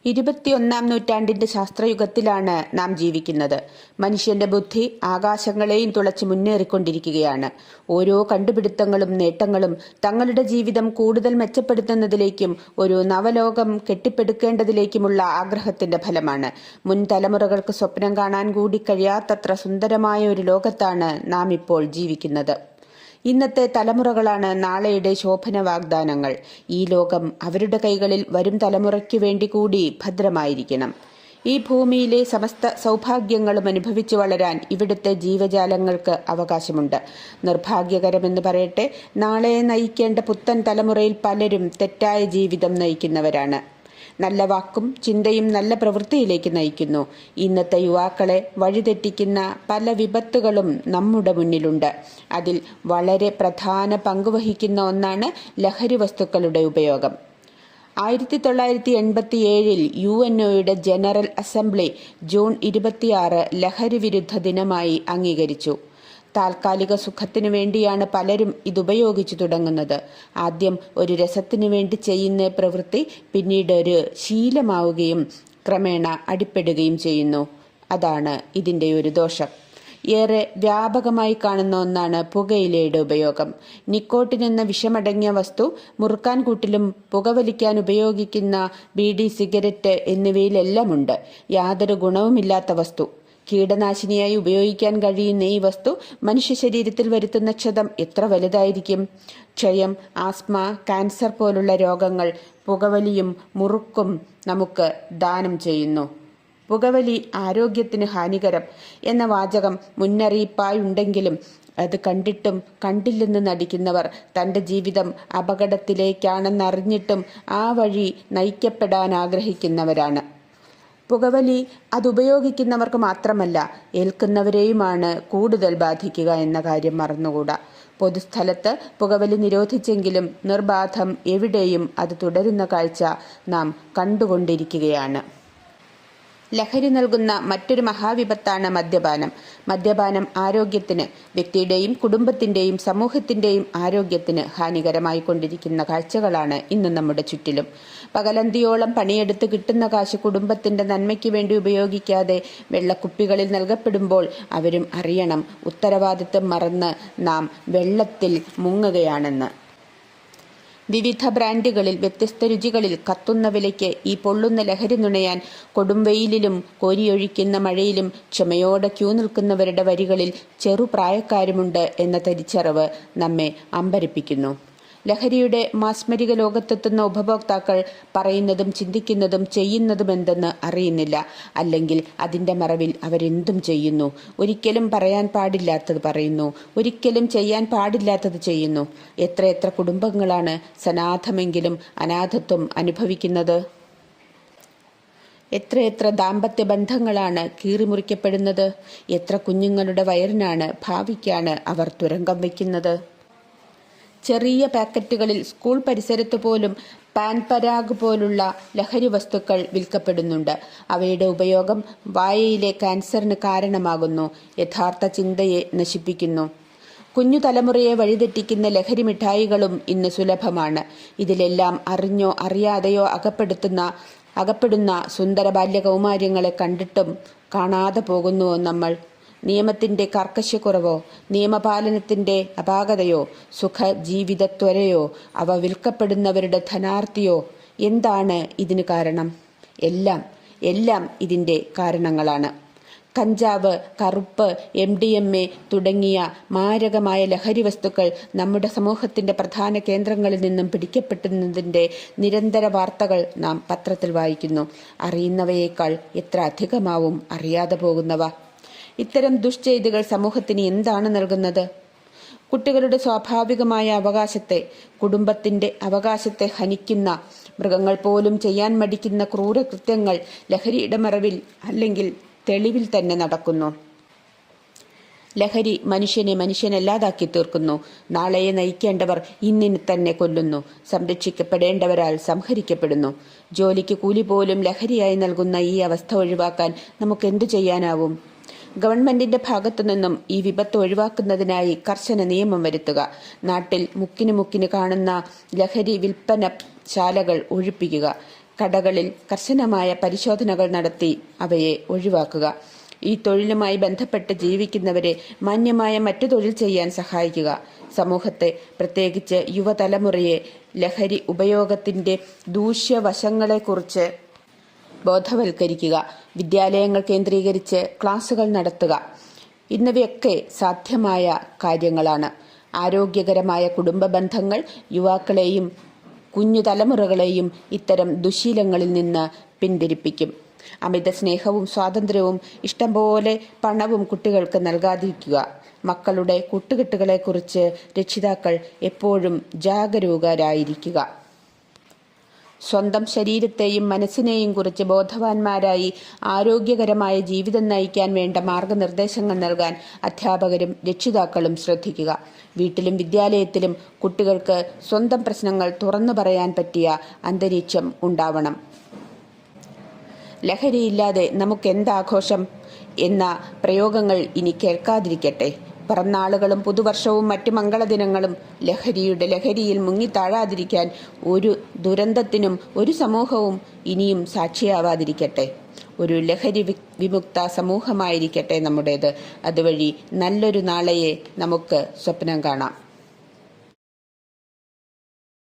21-ാം നൂറ്റാണ്ടിന്റെ ശാസ്ത്രയുഗത്തിലാണ് നാം ജീവിക്കുന്നത്. മനുഷ്യന്റെ ബുദ്ധി ആകാശങ്ങളെയും തുളച്ച് മുന്നേറിക്കൊണ്ടിരിക്കുകയാണ്. ഓരോ കണ്ടുപിടുത്തങ്ങളും നേട്ടങ്ങളും തങ്ങളുടെ ജീവിതം കൂടുതൽ മെച്ചപ്പെടുത്തുന്നതിലേക്കും ഒരു നവലോകം കെട്ടിപ്പടുക്കേണ്ടതിലേക്കുമുള്ള ആഗ്രഹത്തിന്റെ ഫലമാണ്. മുൻ തലമുറകൾക്ക് സ്വപ്നം കാണാൻ കൂടി കഴിയാത്തത്ര സുന്ദരമായ ഒരു ലോകത്താണ് നാം ഇപ്പോൾ ജീവിക്കുന്നത്. ഇന്നത്തെ തലമുറകളാണ് നാളെയുടെ ശോഭന വാഗ്ദാനങ്ങൾ. ഈ ലോകം അവരുടെ കൈകളിൽ വരും തലമുറയ്ക്കു വേണ്ടി കൂടി ഭദ്രമായിരിക്കണം. ഈ ഭൂമിയിലെ സമസ്ത സൗഭാഗ്യങ്ങളും അനുഭവിച്ചു വളരാൻ ഇവിടുത്തെ ജീവജാലങ്ങൾക്ക് അവകാശമുണ്ട്. നിർഭാഗ്യകരമെന്ന് പറയട്ടെ, നാളെ നയിക്കേണ്ട പുത്തൻ തലമുറയിൽ പലരും തെറ്റായ ജീവിതം നയിക്കുന്നവരാണ്. നല്ല വാക്കും ചിന്തയും നല്ല പ്രവൃത്തിയിലേക്ക് നയിക്കുന്നു. ഇന്നത്തെ യുവാക്കളെ വഴിതെറ്റിക്കുന്ന പല വിപത്തുകളും നമ്മുടെ മുന്നിലുണ്ട്. അതിൽ വളരെ പ്രധാന പങ്കുവഹിക്കുന്ന ഒന്നാണ് ലഹരി വസ്തുക്കളുടെ ഉപയോഗം. 1987 UNOയുടെ ജനറൽ അസംബ്ലി ജൂൺ 26 ലഹരി വിരുദ്ധ ദിനമായി അംഗീകരിച്ചു. താൽക്കാലിക സുഖത്തിനു വേണ്ടിയാണ് പലരും ഇതുപയോഗിച്ചു തുടങ്ങുന്നത്. ആദ്യം ഒരു രസത്തിനു വേണ്ടി ചെയ്യുന്ന പ്രവൃത്തി പിന്നീട് ഒരു ശീലമാവുകയും ക്രമേണ അടിപ്പെടുകയും ചെയ്യുന്നു. അതാണ് ഇതിൻ്റെ ഒരു ദോഷം. ഏറെ വ്യാപകമായി കാണുന്ന ഒന്നാണ് പുകയിലയുടെ ഉപയോഗം. നിക്കോട്ടിൻ എന്ന വിഷമടങ്ങിയ വസ്തു മുറുക്കാൻ കൂട്ടിലും പുകവലിക്കാൻ ഉപയോഗിക്കുന്ന ബീഡി, സിഗരറ്റ് എന്നിവയിലെല്ലാം ഉണ്ട്. യാതൊരു ഗുണവുമില്ലാത്ത വസ്തു. കീടനാശിനിയായി ഉപയോഗിക്കാൻ കഴിയുന്ന ഈ വസ്തു മനുഷ്യ ശരീരത്തിൽ വരുത്തുന്ന ക്ഷതം എത്ര വലുതായിരിക്കും. ക്ഷയം, ആസ്മ, ക്യാൻസർ പോലുള്ള രോഗങ്ങൾ പുകവലിയും മുറുക്കും നമുക്ക് ദാനം ചെയ്യുന്നു. പുകവലി ആരോഗ്യത്തിന് ഹാനികരം എന്ന വാചകം മുന്നറിയിപ്പായുണ്ടെങ്കിലും അത് കണ്ടിട്ടും കണ്ടില്ലെന്ന് നടിക്കുന്നവർ തൻ്റെ ജീവിതം അപകടത്തിലേക്കാണെന്നറിഞ്ഞിട്ടും ആ വഴി നയിക്കപ്പെടാൻ ആഗ്രഹിക്കുന്നവരാണ്. പുകവലി അതുപയോഗിക്കുന്നവർക്ക് മാത്രമല്ല, ഏൽക്കുന്നവരെയുമാണ് കൂടുതൽ ബാധിക്കുക എന്ന കാര്യം മറന്നുകൂടാ. പൊതുസ്ഥലത്ത് പുകവലി നിരോധിച്ചെങ്കിലും നിർബാധം എവിടെയും അത് തുടരുന്ന കാഴ്ച നാം കണ്ടുകൊണ്ടിരിക്കുകയാണ്. ലഹരി നൽകുന്ന മറ്റൊരു മഹാവിപത്താണ് മദ്യപാനം. മദ്യപാനം ആരോഗ്യത്തിന്, വ്യക്തിയുടെയും കുടുംബത്തിൻ്റെയും സമൂഹത്തിൻ്റെയും ആരോഗ്യത്തിന് ഹാനികരമായി കൊണ്ടിരിക്കുന്ന കാഴ്ചകളാണ് ഇന്ന് നമ്മുടെ ചുറ്റിലും. പകലന്തിയോളം പണിയെടുത്ത് കിട്ടുന്ന കാശ് കുടുംബത്തിൻ്റെ നന്മയ്ക്ക് വേണ്ടി ഉപയോഗിക്കാതെ വെള്ളക്കുപ്പികളിൽ നൽകപ്പെടുമ്പോൾ അവരും അറിയണം, ഉത്തരവാദിത്വം മറന്ന് നാം വെള്ളത്തിൽ മുങ്ങുകയാണെന്ന്. വിവിധ ബ്രാൻഡുകളിൽ വ്യത്യസ്ത രുചികളിൽ കത്തുന്ന വിലയ്ക്ക് ഈ പൊള്ളുന്ന ലഹരി നുണയാൻ കൊടുംവെയിലിലും കോരിയൊഴിക്കുന്ന മഴയിലും ക്ഷമയോടെ ക്യൂ നിൽക്കുന്നവരുടെ വരികളിൽ ചെറുപ്രായക്കാരുമുണ്ട് എന്ന തിരിച്ചറിവ് നമ്മെ അമ്പരപ്പിക്കുന്നു. ലഹരിയുടെ മാസ്മരിക ലോകത്തെത്തുന്ന ഉപഭോക്താക്കൾ പറയുന്നതും ചിന്തിക്കുന്നതും ചെയ്യുന്നതും എന്തെന്ന് അറിയുന്നില്ല. അല്ലെങ്കിൽ അതിൻ്റെ മറവിൽ അവരെന്തും ചെയ്യുന്നു. ഒരിക്കലും പറയാൻ പാടില്ലാത്തത് പറയുന്നു, ഒരിക്കലും ചെയ്യാൻ പാടില്ലാത്തത് ചെയ്യുന്നു. എത്രയെത്ര കുടുംബങ്ങളാണ് സനാഥമെങ്കിലും അനാഥത്വം അനുഭവിക്കുന്നത്. എത്രയെത്ര ദാമ്പത്യ ബന്ധങ്ങളാണ് കീറിമുറിക്കപ്പെടുന്നത്. എത്ര കുഞ്ഞുങ്ങളുടെ വയറിനാണ്, ഭാവിക്കാണ് അവർ തുരങ്കം വയ്ക്കുന്നത്. ചെറിയ പാക്കറ്റുകളിൽ സ്കൂൾ പരിസരത്ത് പോലും പാൻ പരാഗ് പോലുള്ള ലഹരി വസ്തുക്കൾ വിൽക്കപ്പെടുന്നുണ്ട്. അവയുടെ ഉപയോഗം വായയിലെ ക്യാൻസറിന് കാരണമാകുന്നു, യഥാർത്ഥ ചിന്തയെ നശിപ്പിക്കുന്നു. കുഞ്ഞു തലമുറയെ വഴിതെറ്റിക്കുന്ന ലഹരി മിഠായികളും ഇന്ന് സുലഭമാണ്. ഇതിലെല്ലാം അറിഞ്ഞോ അറിയാതെയോ അകപ്പെടുന്ന സുന്ദര ബാല്യകൗമാര്യങ്ങളെ കണ്ടിട്ടും കാണാതെ പോകുന്നുവോ നമ്മൾ? നിയമത്തിൻ്റെ കർക്കശക്കുറവോ, നിയമപാലനത്തിൻ്റെ അപാകതയോ, സുഖജീവിതത്വരയോ, അവ വിൽക്കപ്പെടുന്നവരുടെ ധനാർത്തിയോ? എന്താണ് ഇതിന് കാരണം? എല്ലാം ഇതിൻ്റെ കാരണങ്ങളാണ്. കഞ്ചാവ്, കറുപ്പ്, MDMA തുടങ്ങിയ മാരകമായ ലഹരി വസ്തുക്കൾ നമ്മുടെ സമൂഹത്തിൻ്റെ പ്രധാന കേന്ദ്രങ്ങളിൽ നിന്നും പിടിക്കപ്പെടുന്നതിൻ്റെ നിരന്തര വാർത്തകൾ നാം പത്രത്തിൽ വായിക്കുന്നു. അറിയുന്നവയേക്കാൾ എത്ര അധികമാവും അറിയാതെ പോകുന്നവ. ഇത്തരം ദുഷ്ചെയ്തികൾ സമൂഹത്തിന് എന്താണ് നൽകുന്നത്? കുട്ടികളുടെ സ്വാഭാവികമായ അവകാശത്തെ, കുടുംബത്തിൻ്റെ അവകാശത്തെ ഹനിക്കുന്ന, മൃഗങ്ങൾ പോലും ചെയ്യാൻ മടിക്കുന്ന ക്രൂരകൃത്യങ്ങൾ ലഹരിയുടെ മറവിൽ അല്ലെങ്കിൽ തെളിവിൽ തന്നെ നടക്കുന്നു. ലഹരി മനുഷ്യനല്ലാതാക്കി തീർക്കുന്നു. നാളെയെ നയിക്കേണ്ടവർ ഇന്നിനെ തന്നെ കൊല്ലുന്നു. സംരക്ഷിക്കപ്പെടേണ്ടവരാൽ സംഹരിക്കപ്പെടുന്നു. ജോലിക്ക് കൂലി പോലും ലഹരിയായി നൽകുന്ന ഈ അവസ്ഥ ഒഴിവാക്കാൻ നമുക്ക് എന്തു ചെയ്യാനാവും? ഗവൺമെന്റിന്റെ ഭാഗത്തുനിന്നും ഈ വിപത്ത് ഒഴിവാക്കുന്നതിനായി കർശന നിയമം വരുത്തുക. നാട്ടിൽ മുക്കിന് കാണുന്ന ലഹരി വിൽപ്പന ശാലകൾ ഒഴിപ്പിക്കുക. കടകളിൽ കർശനമായ പരിശോധനകൾ നടത്തി അവയെ ഒഴിവാക്കുക. ഈ തൊഴിലുമായി ബന്ധപ്പെട്ട് ജീവിക്കുന്നവരെ മാന്യമായ മറ്റു തൊഴിൽ ചെയ്യാൻ സഹായിക്കുക. സമൂഹത്തെ, പ്രത്യേകിച്ച് യുവതലമുറയെ ലഹരി ഉപയോഗത്തിന്റെ ദൂഷ്യവശങ്ങളെക്കുറിച്ച് ബോധവൽക്കരിക്കുക. വിദ്യാലയങ്ങൾ കേന്ദ്രീകരിച്ച് ക്ലാസുകൾ നടത്തുക. എന്നിവയൊക്കെ സാധ്യമായ കാര്യങ്ങളാണ്. ആരോഗ്യകരമായ കുടുംബ ബന്ധങ്ങൾ യുവാക്കളെയും കുഞ്ഞു തലമുറകളെയും ഇത്തരം ദുശീലങ്ങളിൽ നിന്ന് പിന്തിരിപ്പിക്കും. അമിത സ്നേഹവും സ്വാതന്ത്ര്യവും ഇഷ്ടം പോലെ പണവും കുട്ടികൾക്ക് നൽകാതിരിക്കുക. മക്കളുടെ കൂട്ടുകെട്ടുകളെക്കുറിച്ച് രക്ഷിതാക്കൾ എപ്പോഴും ജാഗരൂകരായിരിക്കുക. സ്വന്തം ശരീരത്തെയും മനസ്സിനെയും കുറിച്ച് ബോധവാന്മാരായി ആരോഗ്യകരമായ ജീവിതം നയിക്കാൻ വേണ്ട മാർഗനിർദ്ദേശങ്ങൾ നൽകാൻ അധ്യാപകരും രക്ഷിതാക്കളും ശ്രദ്ധിക്കുക. വീട്ടിലും വിദ്യാലയത്തിലും കുട്ടികൾക്ക് സ്വന്തം പ്രശ്നങ്ങൾ തുറന്നു പറയാൻ പറ്റിയ അന്തരീക്ഷം ഉണ്ടാവണം. ലഹരിയില്ലാതെ നമുക്കെന്താഘോഷം എന്ന പ്രയോഗങ്ങൾ ഇനി കേൾക്കാതിരിക്കട്ടെ. പിറന്നാളുകളും പുതുവർഷവും മറ്റു മംഗളദിനങ്ങളും ലഹരിയിൽ മുങ്ങിത്താഴാതിരിക്കാൻ ഒരു ദുരന്തത്തിനും ഒരു സമൂഹവും ഇനിയും സാക്ഷിയാവാതിരിക്കട്ടെ. ഒരു ലഹരി വിമുക്ത സമൂഹമായിരിക്കട്ടെ നമ്മുടേത്. അതുവഴി നല്ലൊരു നാളെയെ നമുക്ക് സ്വപ്നം കാണാം.